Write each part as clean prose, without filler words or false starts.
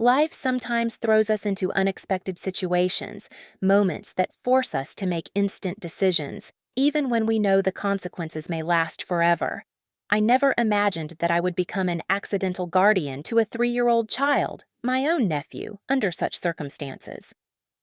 Life sometimes throws us into unexpected situations, moments that force us to make instant decisions, even when we know the consequences may last forever. I never imagined that I would become an accidental guardian to a 3-year-old child, my own nephew, under such circumstances.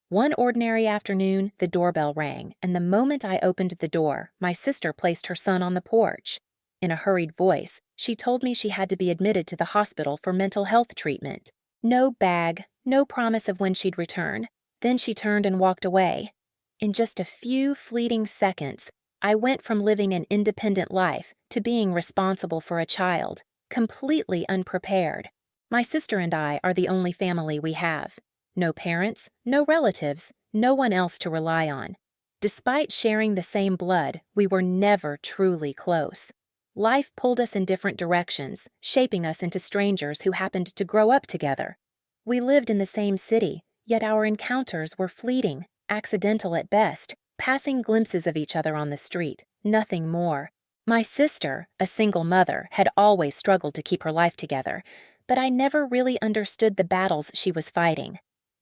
One ordinary afternoon, the doorbell rang, and the moment I opened the door, my sister placed her son on the porch. In a hurried voice, she told me she had to be admitted to the hospital for mental health treatment. No bag, no promise of when she'd return. Then she turned and walked away. In just a few fleeting seconds, I went from living an independent life to being responsible for a child, completely unprepared. My sister and I are the only family we have. No parents, no relatives, no one else to rely on. Despite sharing the same blood, we were never truly close. Life pulled us in different directions, shaping us into strangers who happened to grow up together. We lived in the same city, yet our encounters were fleeting, accidental at best, passing glimpses of each other on the street, nothing more. My sister, a single mother, had always struggled to keep her life together, but I never really understood the battles she was fighting.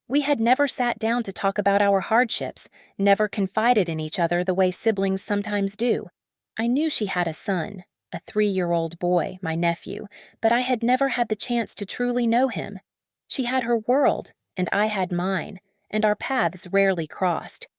We had never sat down to talk about our hardships, never confided in each other the way siblings sometimes do. I knew she had a son, a 3-year-old boy, my nephew, but I had never had the chance to truly know him. She had her world, and I had mine, and our paths rarely crossed.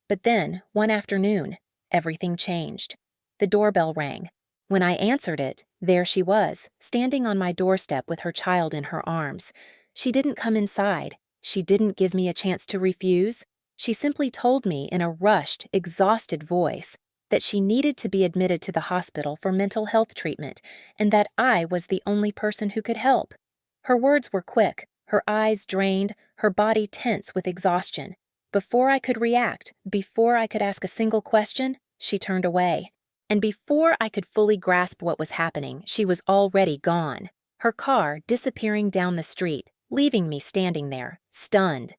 But then, one afternoon, everything changed. The doorbell rang. When I answered it, there she was, standing on my doorstep with her child in her arms. She didn't come inside. She didn't give me a chance to refuse. She simply told me in a rushed, exhausted voice that she needed to be admitted to the hospital for mental health treatment and that I was the only person who could help. Her words were quick, her eyes drained, her body tense with exhaustion. Before I could react, before I could ask a single question, she turned away. And before I could fully grasp what was happening, she was already gone, her car disappearing down the street, leaving me standing there, stunned.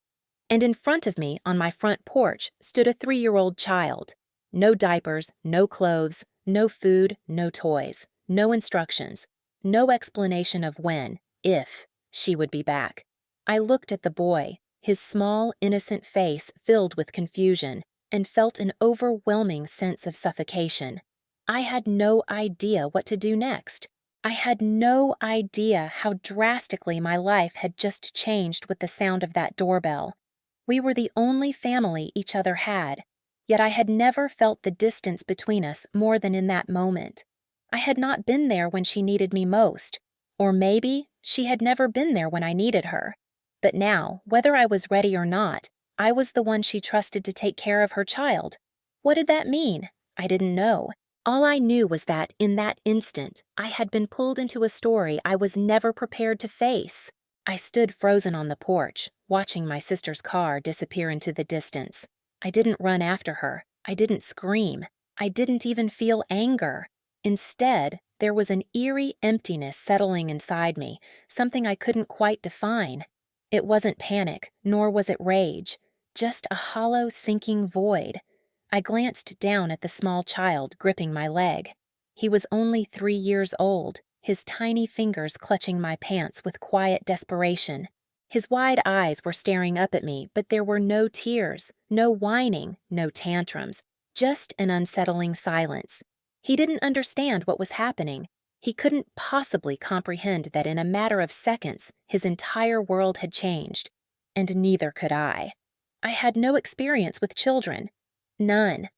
And in front of me, on my front porch, stood a 3-year-old child. No diapers, no clothes, no food, no toys, no instructions, no explanation of when, if, she would be back. I looked at the boy, his small, innocent face filled with confusion, and felt an overwhelming sense of suffocation. I had no idea what to do next. I had no idea how drastically my life had just changed with the sound of that doorbell. We were the only family each other had, yet I had never felt the distance between us more than in that moment. I had not been there when she needed me most, or maybe she had never been there when I needed her. But now, whether I was ready or not, I was the one she trusted to take care of her child. What did that mean? I didn't know. All I knew was that, in that instant, I had been pulled into a story I was never prepared to face. I stood frozen on the porch, watching my sister's car disappear into the distance. I didn't run after her. I didn't scream. I didn't even feel anger. Instead, there was an eerie emptiness settling inside me, something I couldn't quite define. It wasn't panic, nor was it rage, just a hollow, sinking void. I glanced down at the small child gripping my leg. He was only 3 years old, his tiny fingers clutching my pants with quiet desperation. His wide eyes were staring up at me, but there were no tears, no whining, no tantrums, just an unsettling silence. He didn't understand what was happening. He couldn't possibly comprehend that in a matter of seconds, his entire world had changed. And neither could I. I had no experience with children. None.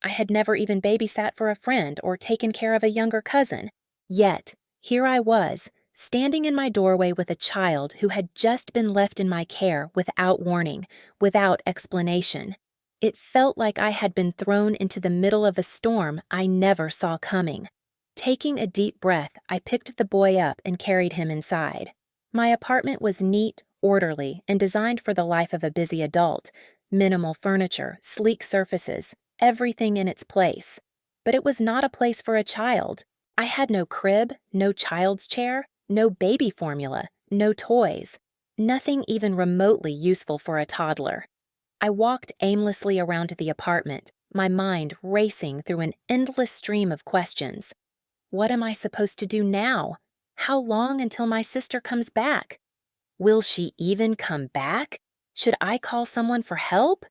I had never even babysat for a friend or taken care of a younger cousin. Yet, here I was, standing in my doorway with a child who had just been left in my care without warning, without explanation. It felt like I had been thrown into the middle of a storm I never saw coming. Taking a deep breath, I picked the boy up and carried him inside. My apartment was neat, orderly, and designed for the life of a busy adult. Minimal furniture, sleek surfaces, everything in its place. But it was not a place for a child. I had no crib, no child's chair, no baby formula, no toys. Nothing even remotely useful for a toddler. I walked aimlessly around the apartment, my mind racing through an endless stream of questions. What am I supposed to do now? How long until my sister comes back? Will she even come back? Should I call someone for help?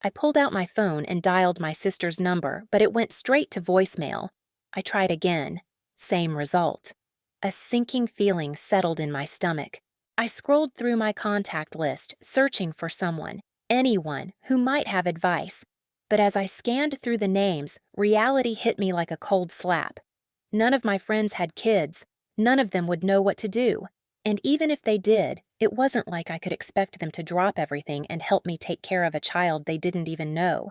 I pulled out my phone and dialed my sister's number, but it went straight to voicemail. I tried again. Same result. A sinking feeling settled in my stomach. I scrolled through my contact list, searching for someone, anyone, who might have advice. But as I scanned through the names, reality hit me like a cold slap. None of my friends had kids. None of them would know what to do. And even if they did, it wasn't like I could expect them to drop everything and help me take care of a child they didn't even know.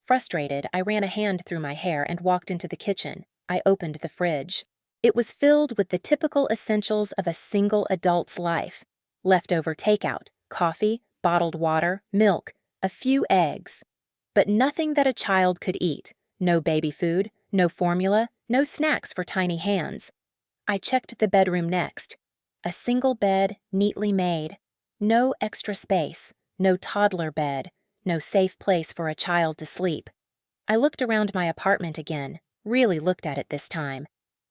Frustrated, I ran a hand through my hair and walked into the kitchen. I opened the fridge. It was filled with the typical essentials of a single adult's life. Leftover takeout, coffee, bottled water, milk, a few eggs. But nothing that a child could eat. No baby food, no formula, no snacks for tiny hands. I checked the bedroom next. A single bed, neatly made. No extra space, no toddler bed, no safe place for a child to sleep. I looked around my apartment again, really looked at it this time.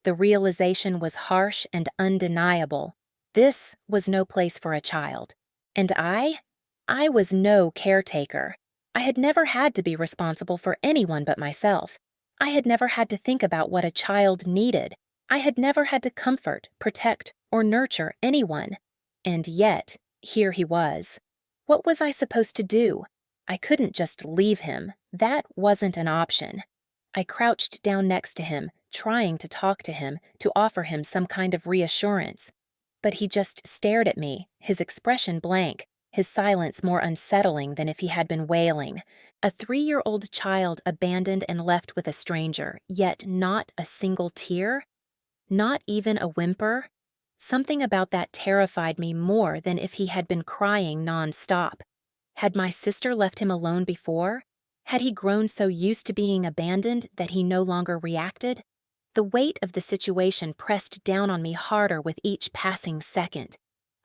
The realization was harsh and undeniable. This was no place for a child. And I was no caretaker. I had never had to be responsible for anyone but myself. I had never had to think about what a child needed. I had never had to comfort, protect, or nurture anyone. And yet, here he was. What was I supposed to do? I couldn't just leave him. That wasn't an option. I crouched down next to him, trying to talk to him, to offer him some kind of reassurance. But he just stared at me, his expression blank, his silence more unsettling than if he had been wailing. A 3-year-old child abandoned and left with a stranger, yet not a single tear? Not even a whimper? Something about that terrified me more than if he had been crying nonstop. Had my sister left him alone before? Had he grown so used to being abandoned that he no longer reacted? The weight of the situation pressed down on me harder with each passing second.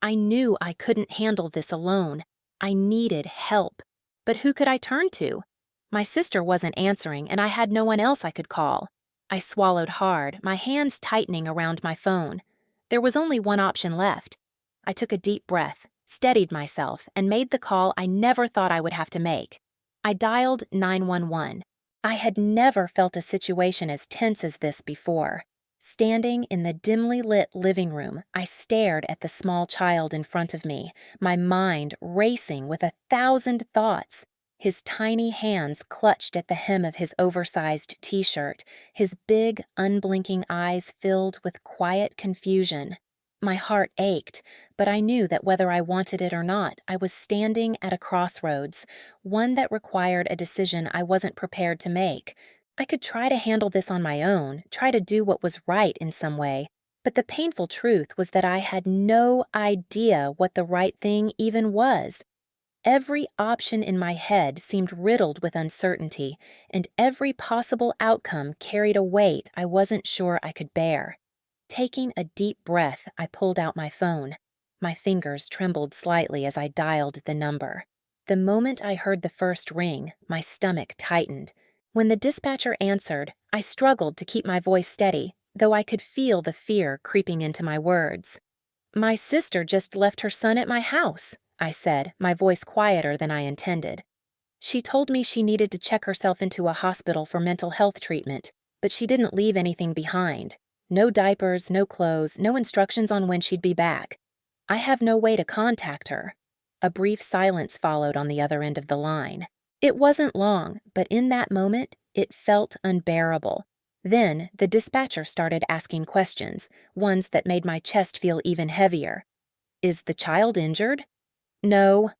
I knew I couldn't handle this alone. I needed help. But who could I turn to? My sister wasn't answering, and I had no one else I could call. I swallowed hard, my hands tightening around my phone. There was only one option left. I took a deep breath, steadied myself, and made the call I never thought I would have to make. I dialed 911. I had never felt a situation as tense as this before. Standing in the dimly lit living room, I stared at the small child in front of me, my mind racing with 1,000 thoughts. His tiny hands clutched at the hem of his oversized t-shirt, his big, unblinking eyes filled with quiet confusion. My heart ached, but I knew that whether I wanted it or not, I was standing at a crossroads, one that required a decision I wasn't prepared to make. I could try to handle this on my own, try to do what was right in some way, but the painful truth was that I had no idea what the right thing even was. Every option in my head seemed riddled with uncertainty, and every possible outcome carried a weight I wasn't sure I could bear. Taking a deep breath, I pulled out my phone. My fingers trembled slightly as I dialed the number. The moment I heard the first ring, my stomach tightened. When the dispatcher answered, I struggled to keep my voice steady, though I could feel the fear creeping into my words. "My sister just left her son at my house," I said, my voice quieter than I intended. "She told me she needed to check herself into a hospital for mental health treatment, but she didn't leave anything behind. No diapers, no clothes, no instructions on when she'd be back. I have no way to contact her." A brief silence followed on the other end of the line. It wasn't long, but in that moment, it felt unbearable. Then, the dispatcher started asking questions, ones that made my chest feel even heavier. "Is the child injured?" "No."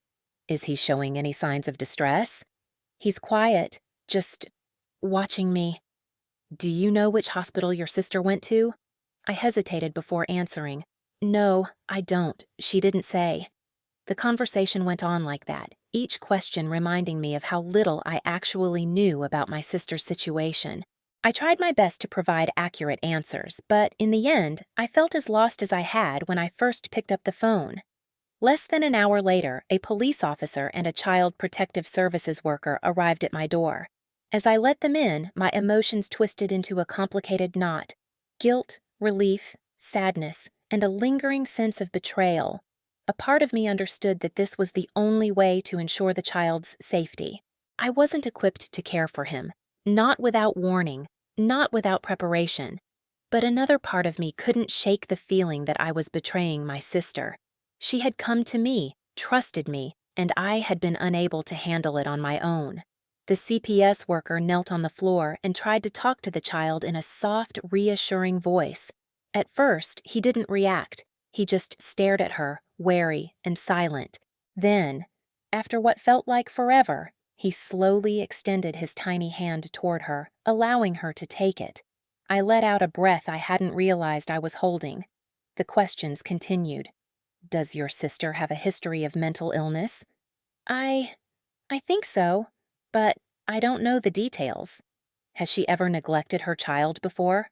"Is he showing any signs of distress?" "He's quiet, just watching me." "Do you know which hospital your sister went to?" I hesitated before answering. "No, I don't. She didn't say." The conversation went on like that, each question reminding me of how little I actually knew about my sister's situation. I tried my best to provide accurate answers, but in the end, I felt as lost as I had when I first picked up the phone. Less than an hour later, a police officer and a child protective services worker arrived at my door. As I let them in, my emotions twisted into a complicated knot: guilt, relief, sadness, and a lingering sense of betrayal. A part of me understood that this was the only way to ensure the child's safety. I wasn't equipped to care for him, not without warning, not without preparation. But another part of me couldn't shake the feeling that I was betraying my sister. She had come to me, trusted me, and I had been unable to handle it on my own. The CPS worker knelt on the floor and tried to talk to the child in a soft, reassuring voice. At first, he didn't react. He just stared at her, wary and silent. Then, after what felt like forever, he slowly extended his tiny hand toward her, allowing her to take it. I let out a breath I hadn't realized I was holding. The questions continued. Does your sister have a history of mental illness? I think so, but I don't know the details. Has she ever neglected her child before?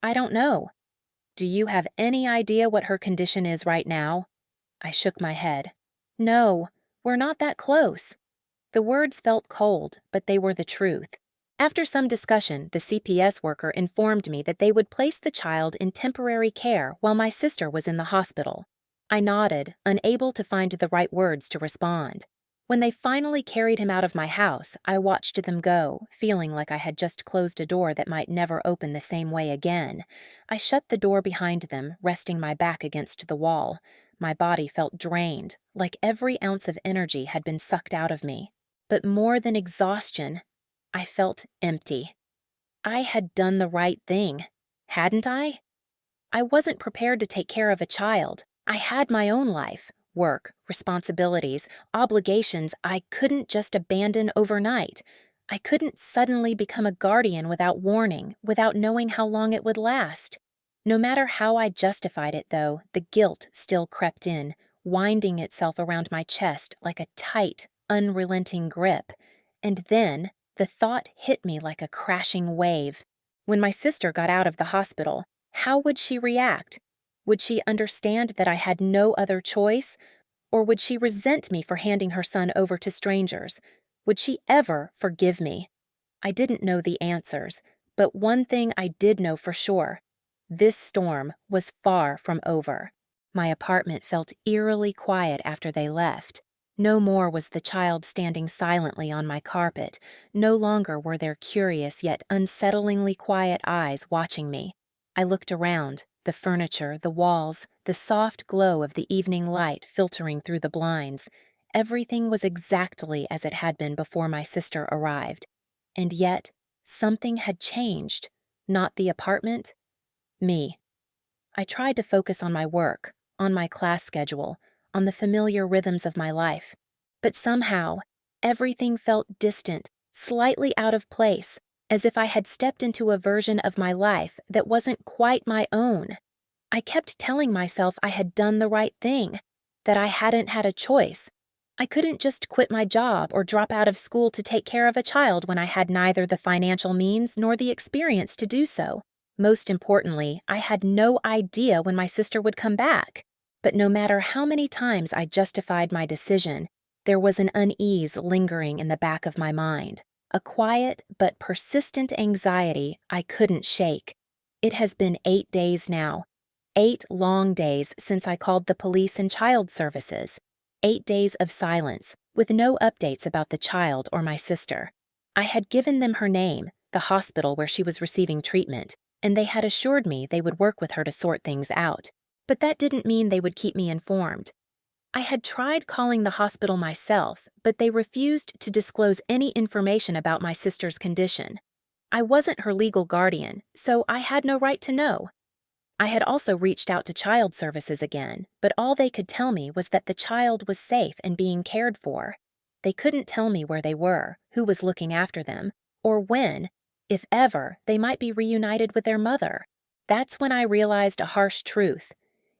I don't know. Do you have any idea what her condition is right now? I shook my head. No, we're not that close. The words felt cold, but they were the truth. After some discussion, the CPS worker informed me that they would place the child in temporary care while my sister was in the hospital. I nodded, unable to find the right words to respond. When they finally carried him out of my house, I watched them go, feeling like I had just closed a door that might never open the same way again. I shut the door behind them, resting my back against the wall. My body felt drained, like every ounce of energy had been sucked out of me. But more than exhaustion, I felt empty. I had done the right thing, hadn't I? I wasn't prepared to take care of a child. I had my own life, work, responsibilities, obligations I couldn't just abandon overnight. I couldn't suddenly become a guardian without warning, without knowing how long it would last. No matter how I justified it, though, the guilt still crept in, winding itself around my chest like a tight, unrelenting grip. And then the thought hit me like a crashing wave. When my sister got out of the hospital, how would she react? Would she understand that I had no other choice? Or would she resent me for handing her son over to strangers? Would she ever forgive me? I didn't know the answers, but one thing I did know for sure. This storm was far from over. My apartment felt eerily quiet after they left. No more was the child standing silently on my carpet. No longer were there curious yet unsettlingly quiet eyes watching me. I looked around, the furniture, the walls, the soft glow of the evening light filtering through the blinds. Everything was exactly as it had been before my sister arrived. And yet, something had changed. Not the apartment, me. I tried to focus on my work, on my class schedule, on the familiar rhythms of my life. But somehow, everything felt distant, slightly out of place, as if I had stepped into a version of my life that wasn't quite my own. I kept telling myself I had done the right thing, that I hadn't had a choice. I couldn't just quit my job or drop out of school to take care of a child when I had neither the financial means nor the experience to do so. Most importantly, I had no idea when my sister would come back. But no matter how many times I justified my decision, there was an unease lingering in the back of my mind, a quiet but persistent anxiety I couldn't shake. It has been 8 days now, 8 long days since I called the police and child services, 8 days of silence, with no updates about the child or my sister. I had given them her name, the hospital where she was receiving treatment, and they had assured me they would work with her to sort things out. But that didn't mean they would keep me informed. I had tried calling the hospital myself, but they refused to disclose any information about my sister's condition. I wasn't her legal guardian, so I had no right to know. I had also reached out to child services again, but all they could tell me was that the child was safe and being cared for. They couldn't tell me where they were, who was looking after them, or when, if ever, they might be reunited with their mother. That's when I realized a harsh truth.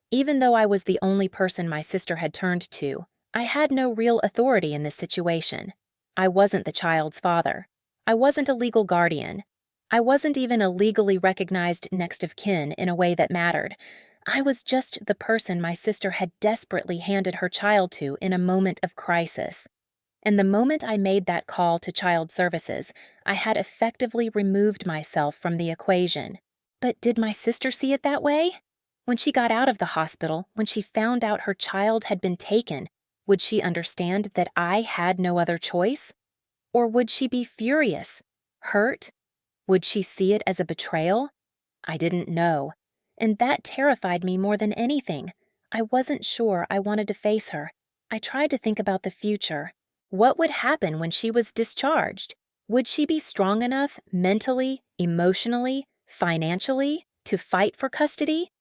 Even though I was the only person my sister had turned to, I had no real authority in this situation. I wasn't the child's father. I wasn't a legal guardian. I wasn't even a legally recognized next of kin in a way that mattered. I was just the person my sister had desperately handed her child to in a moment of crisis. And the moment I made that call to child services, I had effectively removed myself from the equation. But did my sister see it that way? When she got out of the hospital, when she found out her child had been taken, would she understand that I had no other choice? Or would she be furious, hurt? Would she see it as a betrayal? I didn't know. And that terrified me more than anything. I wasn't sure I wanted to face her. I tried to think about the future. What would happen when she was discharged? Would she be strong enough mentally, emotionally, financially to fight for custody?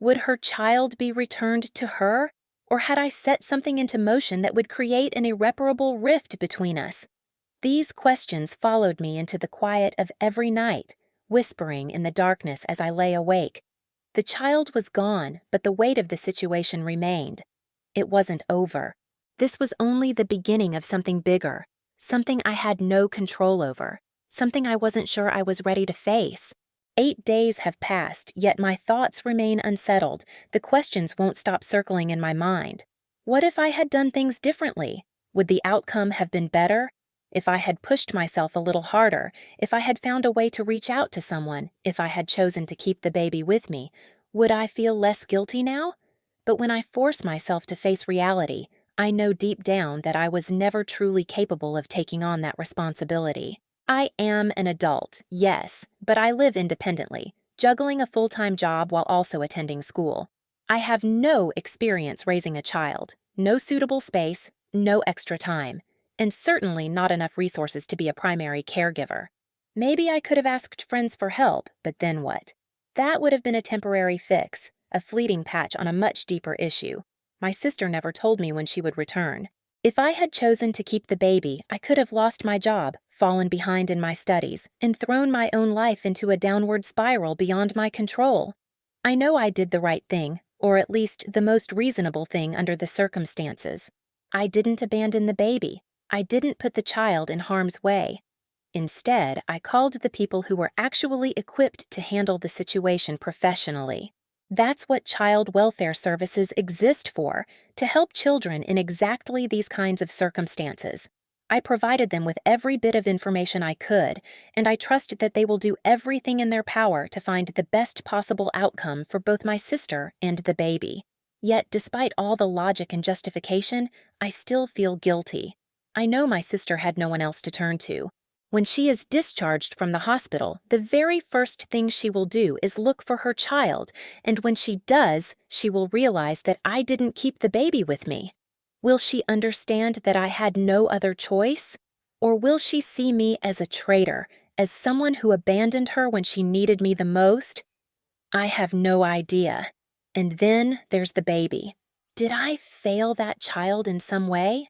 Would her child be returned to her? Or had I set something into motion that would create an irreparable rift between us? These questions followed me into the quiet of every night, whispering in the darkness as I lay awake. The child was gone, but the weight of the situation remained. It wasn't over. This was only the beginning of something bigger, something I had no control over, something I wasn't sure I was ready to face. 8 days have passed, yet my thoughts remain unsettled. The questions won't stop circling in my mind. What if I had done things differently? Would the outcome have been better? If I had pushed myself a little harder, if I had found a way to reach out to someone, if I had chosen to keep the baby with me, would I feel less guilty now? But when I force myself to face reality, I know deep down that I was never truly capable of taking on that responsibility. I am an adult, yes, but I live independently, juggling a full-time job while also attending school. I have no experience raising a child, no suitable space, no extra time, and certainly not enough resources to be a primary caregiver. Maybe I could have asked friends for help, but then what? That would have been a temporary fix, a fleeting patch on a much deeper issue. My sister never told me when she would return. If I had chosen to keep the baby, I could have lost my job, fallen behind in my studies, and thrown my own life into a downward spiral beyond my control. I know I did the right thing, or at least the most reasonable thing under the circumstances. I didn't abandon the baby. I didn't put the child in harm's way. Instead, I called the people who were actually equipped to handle the situation professionally. That's what child welfare services exist for, to help children in exactly these kinds of circumstances. I provided them with every bit of information I could, and I trust that they will do everything in their power to find the best possible outcome for both my sister and the baby. Yet, despite all the logic and justification, I still feel guilty. I know my sister had no one else to turn to. When she is discharged from the hospital, the very first thing she will do is look for her child, and when she does, she will realize that I didn't keep the baby with me. Will she understand that I had no other choice? Or will she see me as a traitor, as someone who abandoned her when she needed me the most? I have no idea. And then there's the baby. Did I fail that child in some way?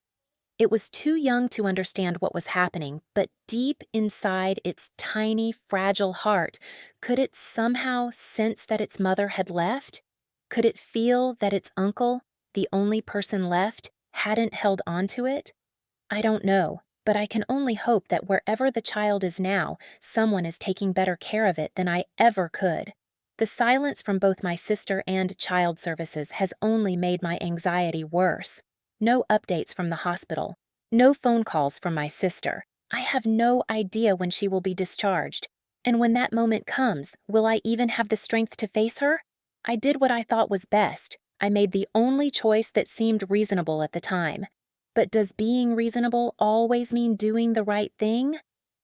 It was too young to understand what was happening, but deep inside its tiny, fragile heart, could it somehow sense that its mother had left? Could it feel that its uncle, the only person left, hadn't held on to it? I don't know, but I can only hope that wherever the child is now, someone is taking better care of it than I ever could. The silence from both my sister and child services has only made my anxiety worse. No updates from the hospital. No phone calls from my sister. I have no idea when she will be discharged. And when that moment comes, will I even have the strength to face her? I did what I thought was best. I made the only choice that seemed reasonable at the time. But does being reasonable always mean doing the right thing?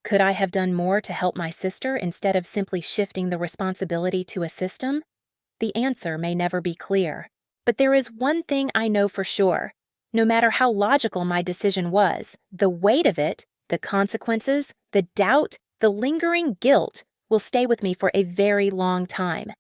Could I have done more to help my sister instead of simply shifting the responsibility to a system? The answer may never be clear. But there is one thing I know for sure. No matter how logical my decision was, the weight of it, the consequences, the doubt, the lingering guilt will stay with me for a very long time.